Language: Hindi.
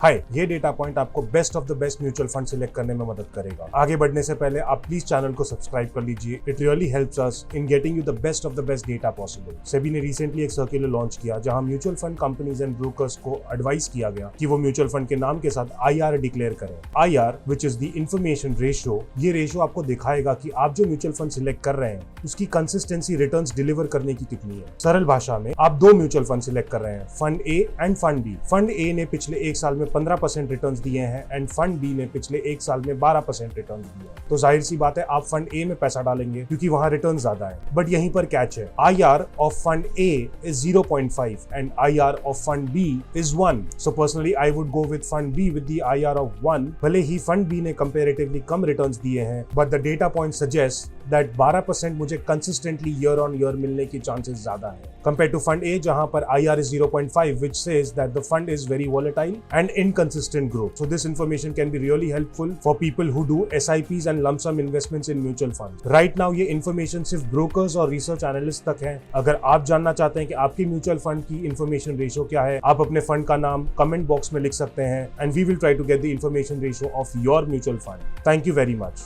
हाय, ये डेटा पॉइंट आपको best of the best mutual fund select करने में मदद करेगा। आगे बढ़ने से पहले आप प्लीज चैनल को सब्सक्राइब कर लीजिए। It really helps us in getting you the best of the best data possible. SEBI ने रिसेंटली एक सर्कुलर लॉन्च किया जहां mutual fund companies and brokers को एडवाइस किया गया कि वो म्यूचुअल फंड के नाम के साथ IR डिक्लेयर करें। IR which is the information ratio. ये रेशियो आपको दिखाएगा कि आप जो म्यूचुअल फंड सिलेक्ट कर रहे हैं उसकी कंसिस्टेंसी रिटर्न्स डिलीवर करने की कितनी है। सरल भाषा में आप दो म्यूचुअल फंड सिलेक्ट कर रहे हैं, fund A and fund B. Fund A ने पिछले एक साल में 15% रिटर्न्स दिए हैं एंड फंड बी ने पिछले एक साल में 12% रिटर्न्स दिए हैं। तो जाहिर सी बात है आप फंड ए में पैसा डालेंगे क्योंकि वहां रिटर्न ज्यादा है। बट यहीं पर कैच है, IR of fund A is 0.5 and IR of fund B is 1। So personally I would go with fund B with the IR of 1। भले ही फंड बी ने कंपैरेटिवली कम रिटर्न्स दिए हैं, but the data point suggest that 12% मुझे कंसिस्टेंटली ईयर ऑन ईयर मिलने की चांसेस ज्यादा है कंपेयर टू फंड ए जहां पर IR is 0.5 which says that the fund is very volatile and inconsistent growth. So this information can be really helpful for people who do SIPs and lump sum investments in mutual funds. Right now ये information सिर्फ brokers और research analysts तक है। अगर आप जानना चाहते हैं कि आपकी म्यूचुअल फंड की इंफॉर्मेशन रेशियो क्या है, आप अपने फंड का नाम कमेंट बॉक्स में लिख सकते हैं and we will try to get the information ratio of your mutual fund. Thank you very much.